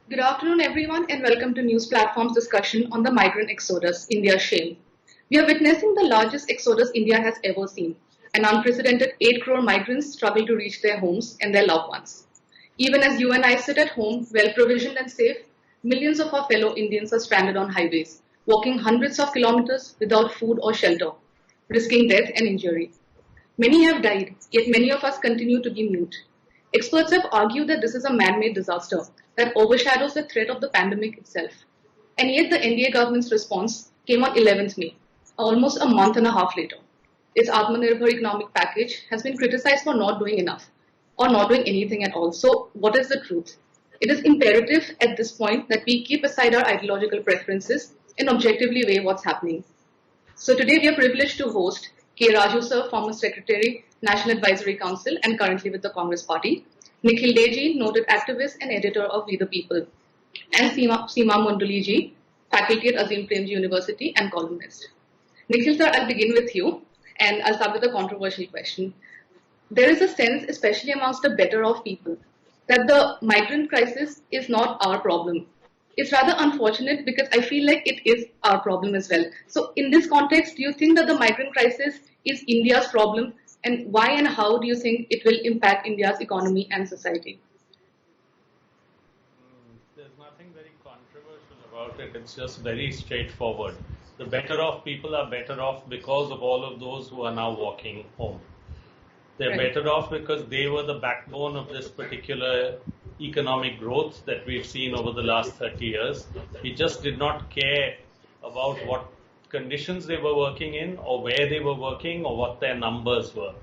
Good afternoon, everyone, and welcome to News Platform's discussion on the migrant exodus, India's shame. We are witnessing the largest exodus India has ever seen. An unprecedented 8 crore migrants struggle to reach their homes and their loved ones. Even as you and I sit at home, well provisioned and safe, millions of our fellow Indians are stranded on highways, walking hundreds of kilometers without food or shelter, risking death and injury. Many have died, yet many of us continue to be mute. Experts have argued that this is a man-made disaster that overshadows the threat of the pandemic itself. And yet the NDA government's response came on 11th May, almost a month and a half later. Its Atmanirbhar economic package has been criticized for not doing enough or not doing anything at all. So what is the truth? It is imperative at this point that we keep aside our ideological preferences and objectively weigh what's happening. So today we are privileged to host K. Raju sir, former Secretary, National Advisory Council and currently with the Congress Party, Nikhil Deji, noted activist and editor of We the People, and Seema Munduli ji, faculty at Azim Premji University and columnist. Nikhil sir, I'll begin with you and I'll start with a controversial question. There is a sense, especially amongst the better off people, that the migrant crisis is not our problem. It's rather unfortunate because I feel like it is our problem as well. So in this context, do you think that the migrant crisis is India's problem? And why and how do you think it will impact India's economy and society? There's nothing very controversial about it. It's just very straightforward. The better off people are better off because of all of those who are now walking home. They're Right. better off because they were the backbone of this particular economic growth that we've seen over the last 30 years. We just did not care about what conditions they were working in or where they were working or what their numbers were.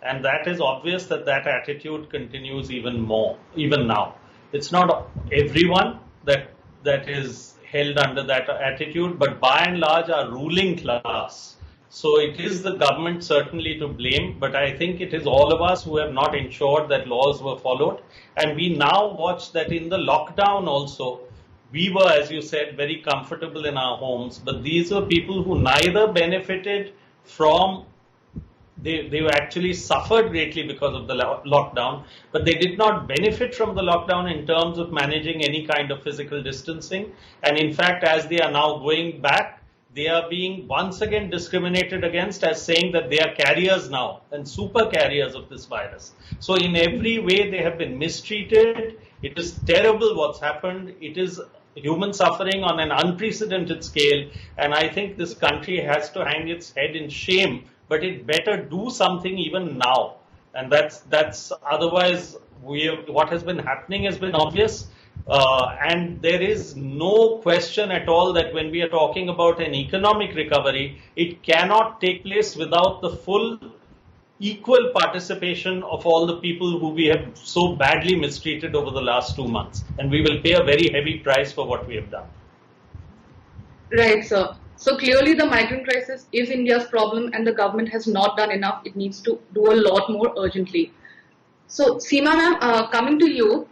And that is obvious that that attitude continues even now. It's not everyone that is held under that attitude, but by and large our ruling class. So it is the government certainly to blame, but I think it is all of us who have not ensured that laws were followed. And we now watch that in the lockdown also, we were, as you said, very comfortable in our homes, but these were people who neither benefited from, they actually suffered greatly because of the lockdown, but they did not benefit from the lockdown in terms of managing any kind of physical distancing. And in fact, as they are now going back, they are being once again discriminated against as saying that they are carriers now and super carriers of this virus. So in every way, they have been mistreated. It is terrible what's happened. It is human suffering on an unprecedented scale. And I think this country has to hang its head in shame, but it better do something even now. And that's otherwise what has been happening has been obvious. And there is no question at all that when we are talking about an economic recovery, it cannot take place without the full equal participation of all the people who we have so badly mistreated over the last 2 months. And we will pay a very heavy price for what we have done. Right, sir. So clearly the migrant crisis is India's problem and the government has not done enough. It needs to do a lot more urgently. So Seema ma'am, coming to you,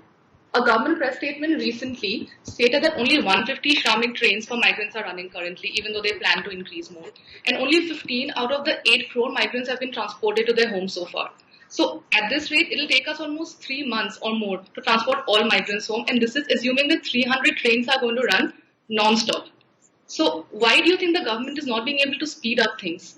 a government press statement recently stated that only 150 Shramik trains for migrants are running currently, even though they plan to increase more. And only 15 out of the 8 crore migrants have been transported to their homes so far. So at this rate, it'll take us almost 3 months or more to transport all migrants home. And this is assuming that 300 trains are going to run non-stop. So why do you think the government is not being able to speed up things?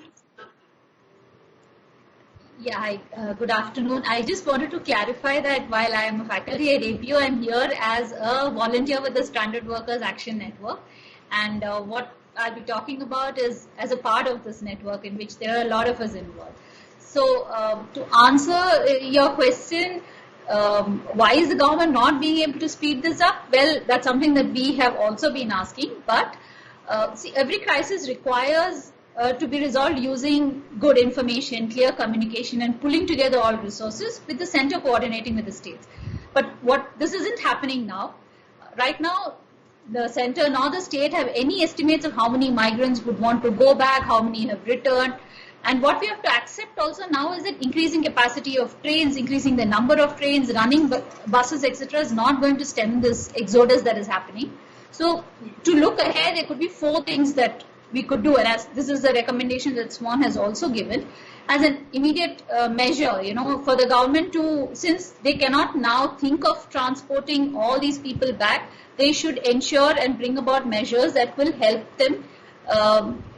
Yeah, hi, good afternoon. I just wanted to clarify that while I am a faculty at APU, I'm here as a volunteer with the Stranded Workers Action Network. And what I'll be talking about is as a part of this network in which there are a lot of us involved. So to answer your question, why is the government not being able to speed this up? Well, that's something that we have also been asking. But see, every crisis requires to be resolved using good information, clear communication, and pulling together all resources with the center coordinating with the states. But this isn't happening now. Right now, the center nor the state have any estimates of how many migrants would want to go back, how many have returned. And what we have to accept also now is that increasing capacity of trains, increasing the number of trains, running buses, etc. is not going to stem this exodus that is happening. So to look ahead, there could be 4 things that we could do, and as this is the recommendation that SWAN has also given, as an immediate measure, for the government to, since they cannot now think of transporting all these people back, they should ensure and bring about measures that will help them,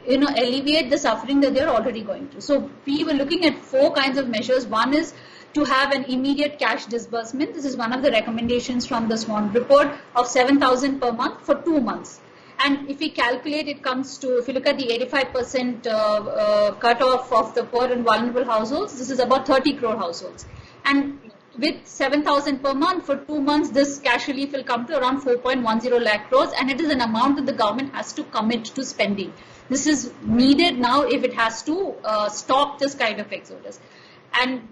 alleviate the suffering that they're already going through. So we were looking at 4 kinds of measures. One is to have an immediate cash disbursement. This is one of the recommendations from the SWAN report of 7,000 per month for 2 months. And if we calculate, it comes to, if you look at the 85% cutoff of the poor and vulnerable households, this is about 30 crore households. And with 7,000 per month for 2 months, this cash relief will come to around 4.10 lakh crores, and it is an amount that the government has to commit to spending. This is needed now if it has to stop this kind of exodus. And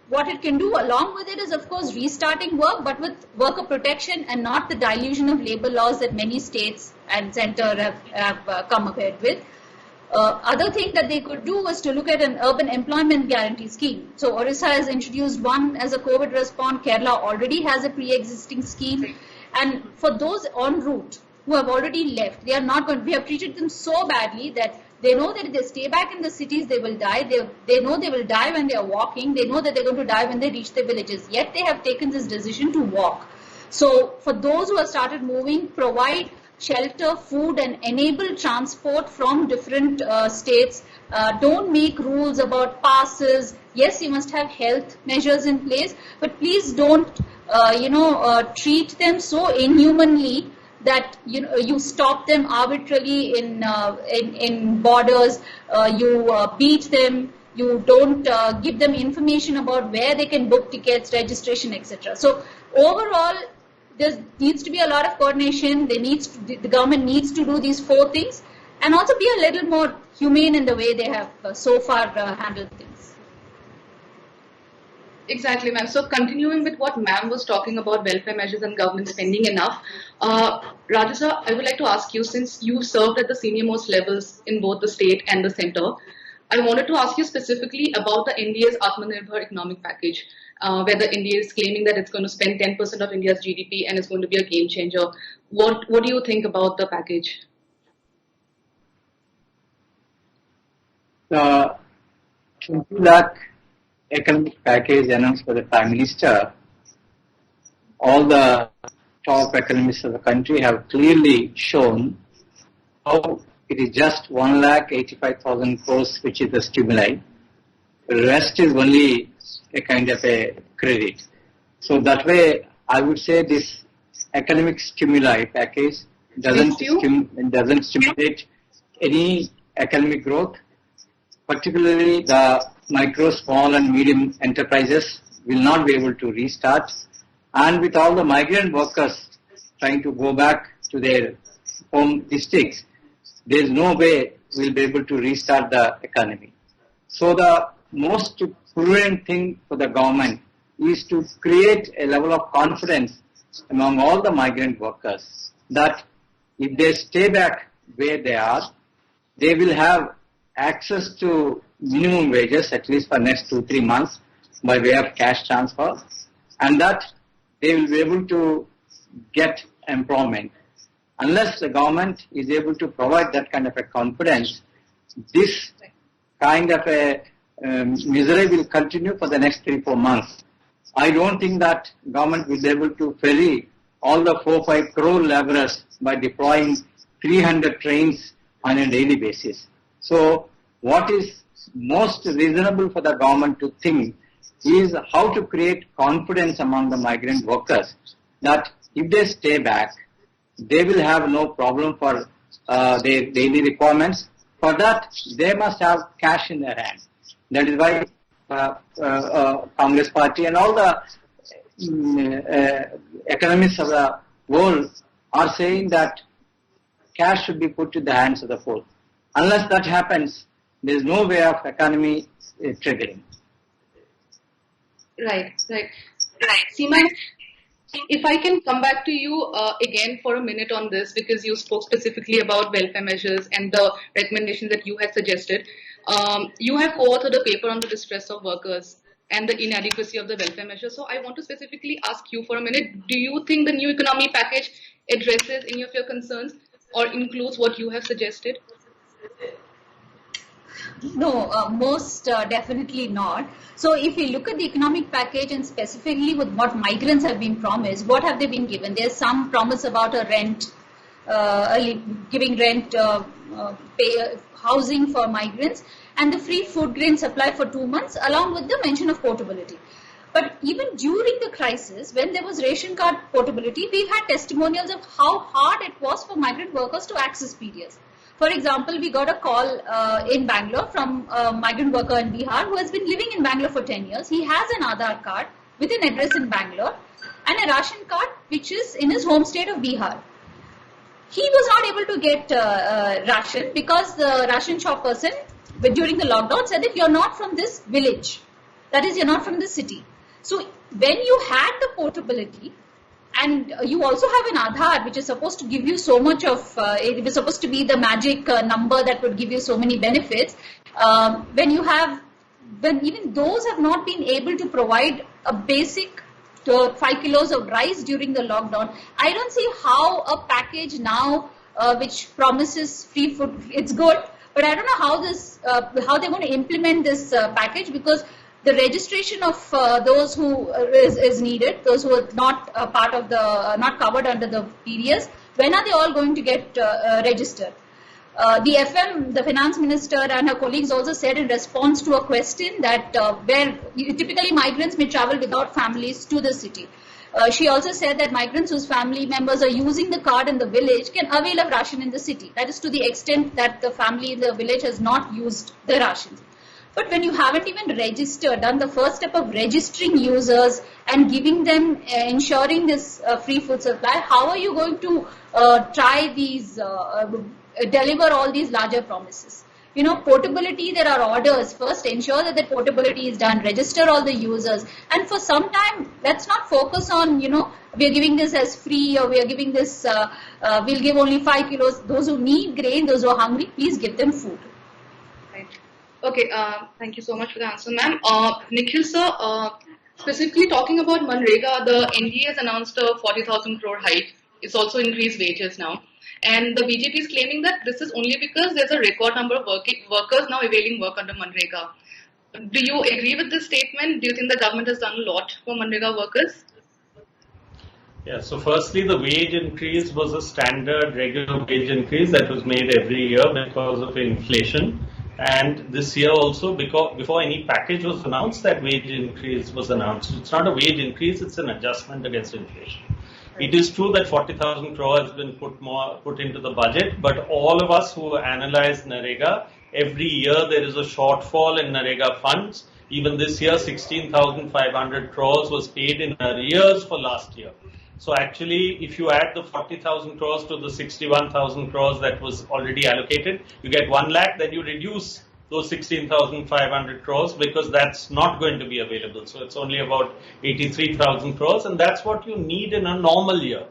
what it can do along with it is, of course, restarting work, but with worker protection and not the dilution of labor laws that many states and center have come ahead with. Other thing that they could do was to look at an urban employment guarantee scheme. So Orissa has introduced one as a COVID response. Kerala already has a pre-existing scheme. And for those en route who have already left, they are not going. We have treated them so badly that they know that if they stay back in the cities, they will die. They know they will die when they are walking. They know that they're going to die when they reach their villages. Yet they have taken this decision to walk. So for those who have started moving, provide shelter, food, and enable transport from different states. Don't make rules about passes. Yes, you must have health measures in place, but please don't, treat them so inhumanly that you stop them arbitrarily in borders. You beat them. You don't give them information about where they can book tickets, registration, etc. So overall, there needs to be a lot of coordination. The government needs to do these 4 things, and also be a little more humane in the way they have so far handled things. Exactly, ma'am. So continuing with what ma'am was talking about welfare measures and government spending enough, Rajasa, I would like to ask you, since you served at the senior most levels in both the state and the center, I wanted to ask you specifically about the NDA's Atmanirbhar economic package, whether India is claiming that it's going to spend 10% of India's GDP and it's going to be a game changer. What do you think about the package? The 20 lakh economic package announced by the Prime Minister, all the top economists of the country have clearly shown how it is just 1,85,000 crores which is the stimuli. The rest is only a kind of a credit. So that way, I would say this economic stimuli package doesn't stimulate any economic growth. Particularly the micro, small and medium enterprises will not be able to restart. And with all the migrant workers trying to go back to their home districts, there is no way we'll be able to restart the economy. So the most prudent thing for the government is to create a level of confidence among all the migrant workers that if they stay back where they are, they will have access to minimum wages at least for next 2-3 months by way of cash transfer, and that they will be able to get employment. Unless the government is able to provide that kind of a confidence, this kind of a misery will continue for the next 3-4 months. I don't think that government will be able to ferry all the 4-5 crore laborers by deploying 300 trains on a daily basis. So what is most reasonable for the government to think is how to create confidence among the migrant workers that if they stay back, they will have no problem for their daily requirements. For that, they must have cash in their hand. That is why Congress party and all the economists of the world are saying that cash should be put in the hands of the poor. Unless that happens, there is no way of economy triggering. Right. Seema, if I can come back to you again for a minute on this, because you spoke specifically about welfare measures and the recommendations that you had suggested. You have co-authored a paper on the distress of workers and the inadequacy of the welfare measures. So I want to specifically ask you for a minute, do you think the new economy package addresses any of your concerns or includes what you have suggested? No, most definitely not. So if we look at the economic package and specifically with what migrants have been promised, what have they been given? There's some promise about a rent, giving rent, housing for migrants, and the free food grain supply for 2 months, along with the mention of portability. But even during the crisis, when there was ration card portability, we've had testimonials of how hard it was for migrant workers to access PDS. For example, we got a call in Bangalore from a migrant worker in Bihar who has been living in Bangalore for 10 years. He has an Aadhaar card with an address in Bangalore and a ration card which is in his home state of Bihar. He was not able to get ration because the ration shop person during the lockdown said that you're not from this village. That is, you're not from this city. So when you had the portability, and you also have an Aadhaar which is supposed to give you so much of, it was supposed to be the magic number that would give you so many benefits. When even those have not been able to provide a basic 5 kilos of rice during the lockdown, I don't see how a package now which promises free food, it's good, but I don't know how how they're going to implement this package, because the registration of those who is needed, those who are not part of the, not covered under the PDS, when are they all going to get registered? The FM, the finance minister and her colleagues also said in response to a question that where typically migrants may travel without families to the city. She also said that migrants whose family members are using the card in the village can avail of ration in the city. That is to the extent that the family in the village has not used the rations. But when you haven't even registered, done the first step of registering users and giving them, ensuring this free food supply, how are you going to try these, deliver all these larger promises? You know, portability, there are orders. First, ensure that the portability is done, register all the users. And for some time, let's not focus on, we are giving this as free, or we are giving this, we'll give only 5 kilos. Those who need grain, those who are hungry, please give them food. Right. Okay, thank you so much for the answer, ma'am. Nikhil sir, specifically talking about Manrega, the NDA has announced a 40,000 crore hike. It's also increased wages now. And the BJP is claiming that this is only because there's a record number of workers now availing work under Manrega. Do you agree with this statement? Do you think the government has done a lot for Manrega workers? Yeah, so firstly, the wage increase was a standard regular wage increase that was made every year because of inflation. And this year also, because before any package was announced, that wage increase was announced. It's not a wage increase, it's an adjustment against inflation. It is true that 40,000 crore has been put into the budget, but all of us who analyze NREGA, every year there is a shortfall in NREGA funds. Even this year, 16,500 crores was paid in arrears for last year. So actually, if you add the 40,000 crores to the 61,000 crores that was already allocated, you get 1 lakh, then you reduce those 16,500 crores because that's not going to be available. So it's only about 83,000 crores, and that's what you need in a normal year.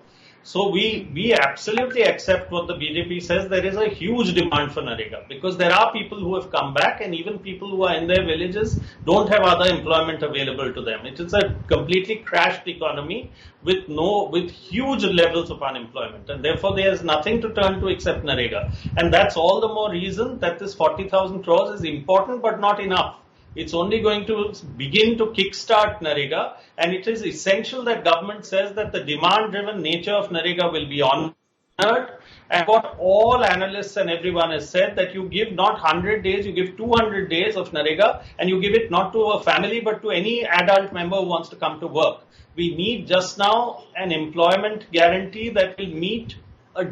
So we absolutely accept what the BJP says. There is a huge demand for NREGA because there are people who have come back, and even people who are in their villages don't have other employment available to them. It is a completely crashed economy with huge levels of unemployment, and therefore there is nothing to turn to except NREGA. And that's all the more reason that this 40,000 crores is important but not enough. It's only going to begin to kickstart NREGA, and it is essential that government says that the demand-driven nature of NREGA will be honored. And what all analysts and everyone has said, that you give not 100 days, you give 200 days of NREGA, and you give it not to a family but to any adult member who wants to come to work. We need just now an employment guarantee that will meet a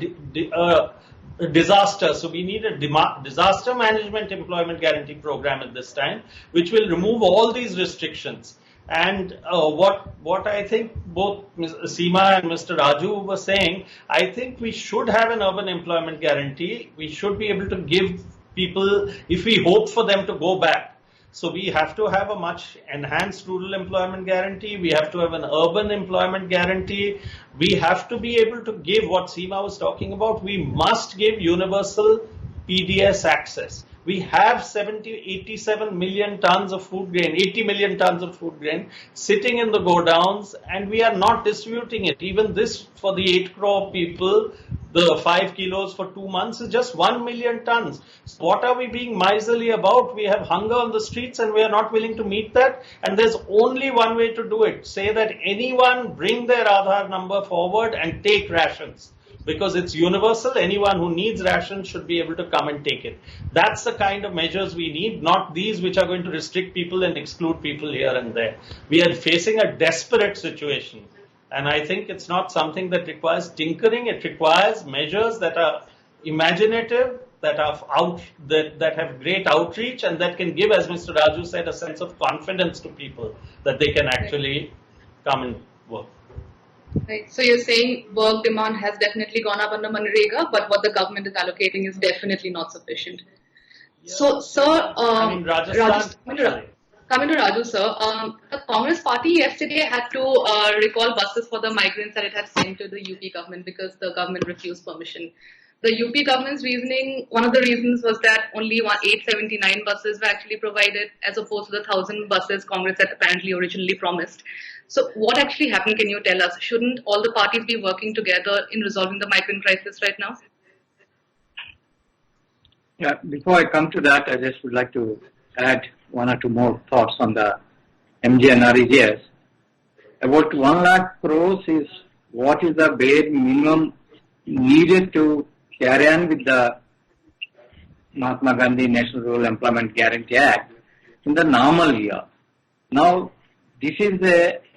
disaster. So we need a disaster management employment guarantee program at this time, which will remove all these restrictions. And what I think both Ms. Seema and Mr. Raju were saying, I think we should have an urban employment guarantee. We should be able to give people, if we hope for them to go back. So we have to have a much enhanced rural employment guarantee. We have to have an urban employment guarantee. We have to be able to give what Seema was talking about. We must give universal PDS access. We have 87 million tons of food grain, 80 million tons of food grain sitting in the godowns, and we are not distributing it. Even this, for the 8 crore people, The 5 kilos for 2 months is just 1 million tons. So what are we being miserly about? We have hunger on the streets and we are not willing to meet that. And there's only one way to do it. Say that anyone bring their Aadhaar number forward and take rations. Because it's universal, anyone who needs rations should be able to come and take it. That's the kind of measures we need, not these which are going to restrict people and exclude people here and there. We are facing a desperate situation. And I think it's not something that requires tinkering. It requires measures that are imaginative, that have great outreach, and that can give, as Mr. Raju said, a sense of confidence to people that they can actually come and work. Right. So you're saying work demand has definitely gone up under Manrega, but what the government is allocating is definitely not sufficient. Yeah. So, sir, Rajasthan. Coming to Raju, sir, the Congress party yesterday had to recall buses for the migrants that it had sent to the UP government because the government refused permission. The UP government's reasoning, one of the reasons was that only 879 buses were actually provided as opposed to the 1,000 buses Congress had apparently originally promised. So what actually happened, can you tell us? Shouldn't all the parties be working together in resolving the migrant crisis right now? Yeah, before I come to that, I just would like to add one or two more thoughts on the MGNREGS. About 1 lakh crores is what is the bare minimum needed to carry on with the Mahatma Gandhi National Rural Employment Guarantee Act in the normal year. Now, this is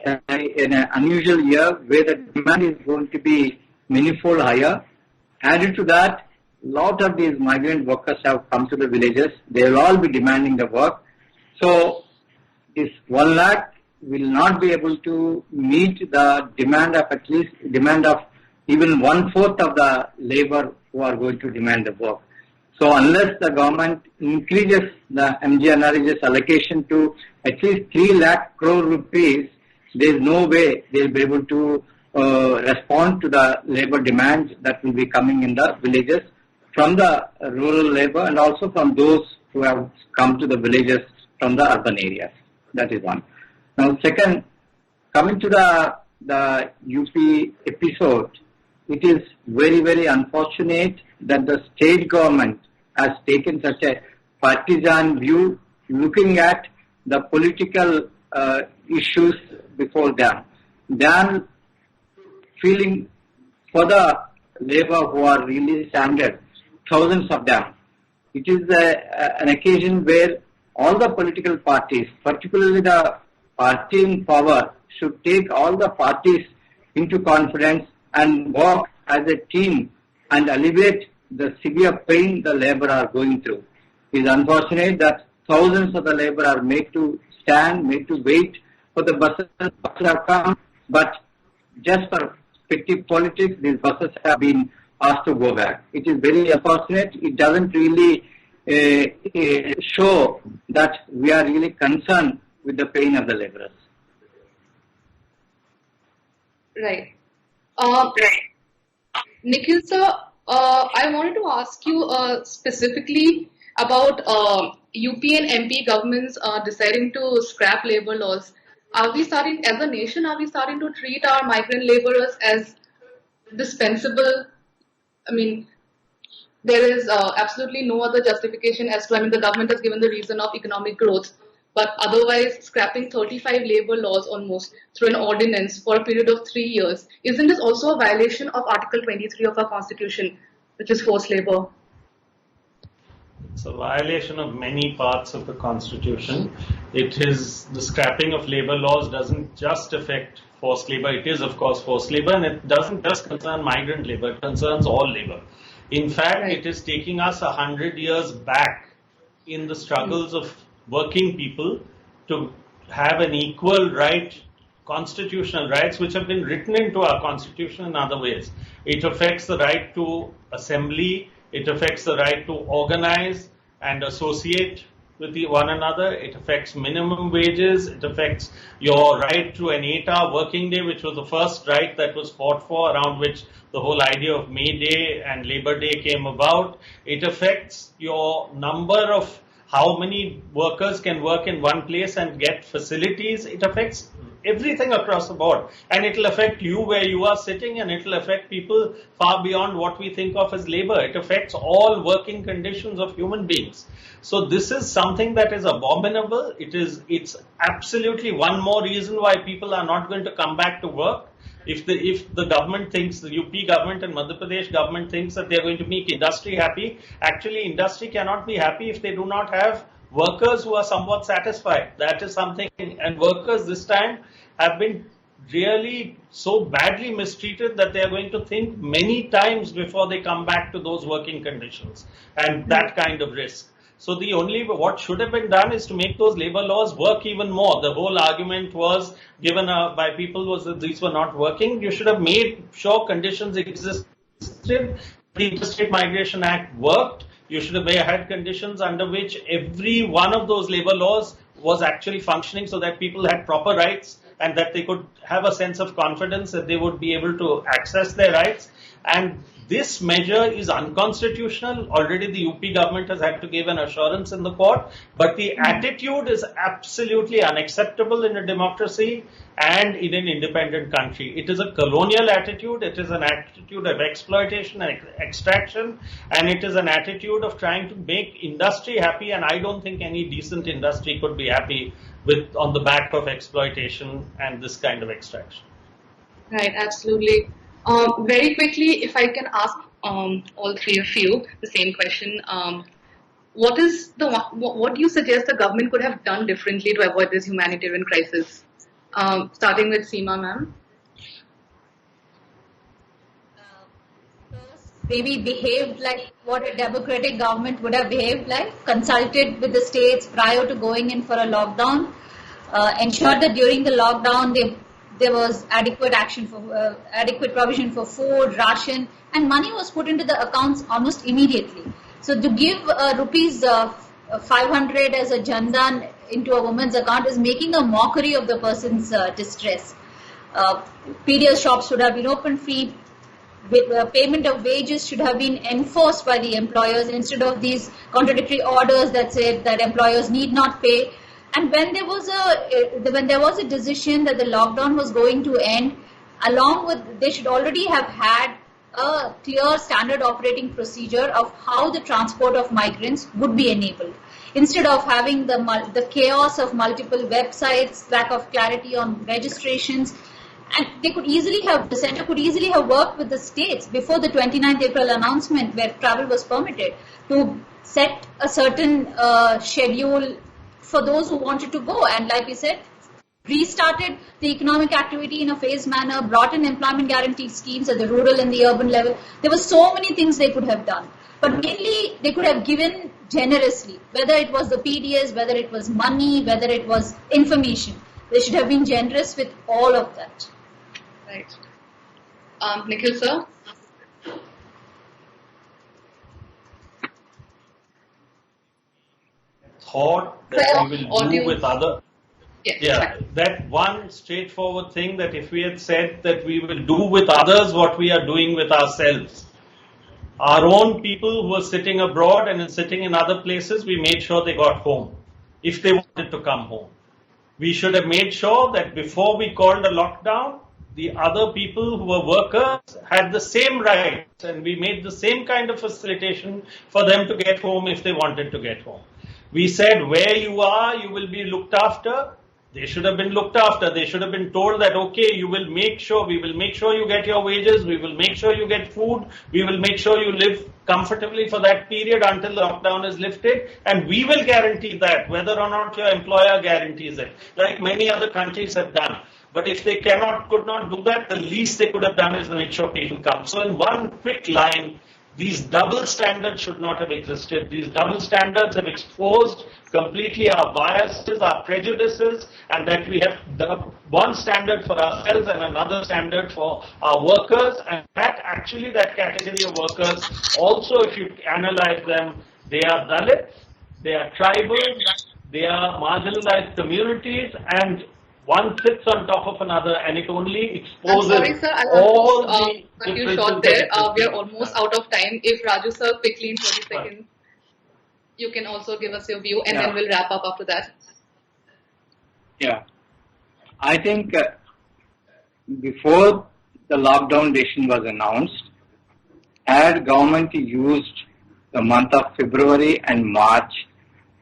an unusual year where the demand is going to be manifold higher. Added to that, lot of these migrant workers have come to the villages. They will all be demanding the work. So, this 1 lakh will not be able to meet the demand of even 1/4 of the labor who are going to demand the work. So unless the government increases the MGNREGS allocation to at least 3 lakh crore rupees, there is no way they will be able to respond to the labor demands that will be coming in the villages from the rural labor and also from those who have come to the villages from the urban areas. That is one. Now second, coming to the UP episode, it is very, very unfortunate that the state government has taken such a partisan view looking at the political issues before them, than feeling for the labor who are really stranded, thousands of them. It is an occasion where all the political parties, particularly the party in power, should take all the parties into confidence and work as a team and alleviate the severe pain the labor are going through. It is unfortunate that thousands of the labor are made to stand, made to wait for the buses to have come, but just for petty politics, these buses have been asked to go back. It is very unfortunate. It doesn't really show that we are really concerned with the pain of the laborers. Right. Nikhil sir, I wanted to ask you specifically about UP and MP governments deciding to scrap labor laws. Are we starting, as a nation, are we starting to treat our migrant laborers as dispensable? I mean, there is absolutely no other justification as to, the government has given the reason of economic growth, but otherwise scrapping 35 labor laws almost through an ordinance for a period of 3 years. Isn't this also a violation of Article 23 of our Constitution, which is forced labor? It's a violation of many parts of the Constitution. It is, the scrapping of labor laws doesn't just affect forced labor. It is, of course, forced labor, and it doesn't just concern migrant labor. It concerns all labor. In fact, It is taking us 100 years back in the struggles of working people to have an equal right, constitutional rights, which have been written into our Constitution in other ways. It affects the right to assembly. It affects the right to organize and associate with one another. It affects minimum wages. It affects your right to an 8-hour working day, which was the first right that was fought for, around which the whole idea of May Day and Labor Day came about. It affects your number of how many workers can work in one place and get facilities. It affects everything across the board. And it'll affect you where you are sitting, and it'll affect people far beyond what we think of as labor. It affects all working conditions of human beings. So this is something that is abominable. It's absolutely one more reason why people are not going to come back to work. If the government thinks, the UP government and Madhya Pradesh government thinks that they're going to make industry happy, actually industry cannot be happy if they do not have workers who are somewhat satisfied. That is something, and workers this time have been really so badly mistreated that they are going to think many times before they come back to those working conditions and that kind of risk. So what should have been done is to make those labor laws work even more. The whole argument was given by people was that these were not working. You should have made sure conditions existed. The Interstate Migration Act worked. You should have had conditions under which every one of those labor laws was actually functioning so that people had proper rights and that they could have a sense of confidence that they would be able to access their rights. And this measure is unconstitutional. Already the UP government has had to give an assurance in the court, but the attitude is absolutely unacceptable in a democracy and in an independent country. It is a colonial attitude. It is an attitude of exploitation and extraction, and it is an attitude of trying to make industry happy. And I don't think any decent industry could be happy on the back of exploitation and this kind of extraction. Right, absolutely. Very quickly, if I can ask all three of you the same question, what do you suggest the government could have done differently to avoid this humanitarian crisis? Starting with Seema, ma'am. Maybe behaved like what a democratic government would have behaved like, consulted with the states prior to going in for a lockdown, ensured that during the lockdown there was adequate provision for food, ration, and money was put into the accounts almost immediately. So to give rupees 500 as a Jandan into a woman's account is making a mockery of the person's distress. PDS shops should have been open free. Payment of wages should have been enforced by the employers instead of these contradictory orders that said that employers need not pay. And when there was a decision that the lockdown was going to end, they should already have had a clear standard operating procedure of how the transport of migrants would be enabled. Instead of having the chaos of multiple websites, lack of clarity on registrations, and the center could easily have worked with the states before the 29th April announcement where travel was permitted to set a certain schedule for those who wanted to go. And like we said, restarted the economic activity in a phased manner, brought in employment guarantee schemes at the rural and the urban level. There were so many things they could have done. But mainly, they could have given generously, whether it was the PDS, whether it was money, whether it was information. They should have been generous with all of that. Right. Nikhil, sir? Thought that we will do with other. Yes, Yeah, that one straightforward thing that if we had said that we will do with others what we are doing with ourselves. Our own people who were sitting abroad and sitting in other places, we made sure they got home if they wanted to come home. We should have made sure that before we called a lockdown, the other people who were workers had the same rights and we made the same kind of facilitation for them to get home if they wanted to get home. We said where you are, you will be looked after. They should have been looked after. They should have been told that, okay, we will make sure you get your wages, we will make sure you get food, we will make sure you live comfortably for that period until the lockdown is lifted, and we will guarantee that, whether or not your employer guarantees it, like many other countries have done. But if they could not do that, the least they could have done is make sure people come. So in one quick line, these double standards should not have existed. These double standards have exposed completely our biases, our prejudices, and that we have one standard for ourselves and another standard for our workers. And that category of workers, also if you analyze them, they are Dalits, they are tribal, they are marginalized communities, and one sits on top of another, and it only exposes sorry, sir, all the cut you short there. We are almost out of time. If Raju sir, quickly in 30 seconds, you can also give us your view, and then we'll wrap up after that. Yeah. I think before the lockdown decision was announced, had government used the month of February and March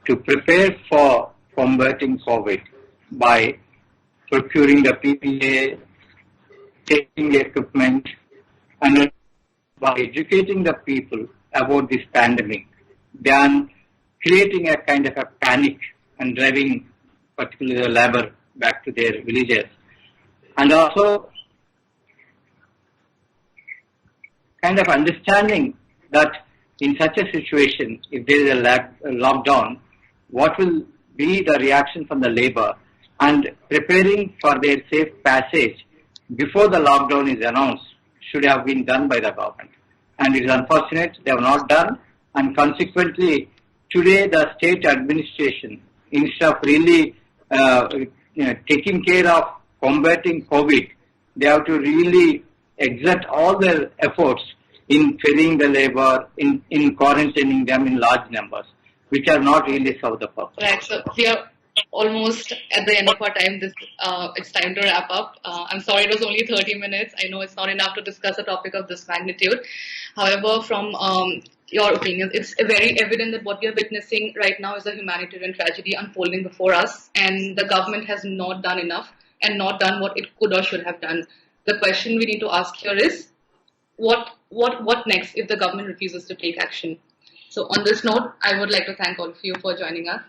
to prepare for combating COVID by procuring the PPA, taking equipment, and by educating the people about this pandemic, than creating a kind of a panic and driving particularly the labor back to their villages. And also kind of understanding that in such a situation, if there is a lockdown, what will be the reaction from the labor, and preparing for their safe passage before the lockdown is announced should have been done by the government. And it is unfortunate they have not done, and consequently today the state administration, instead of really taking care of combating COVID, they have to really exert all their efforts in ferrying the labor, in quarantining them in large numbers, which are not really serve the purpose. Right, so we are almost at the end of our time. It's time to wrap up. I'm sorry it was only 30 minutes. I know it's not enough to discuss a topic of this magnitude. However, from your opinions, it's very evident that what we are witnessing right now is a humanitarian tragedy unfolding before us, and the government has not done enough and not done what it could or should have done. The question we need to ask here is, what next if the government refuses to take action? So on this note, I would like to thank all of you for joining us.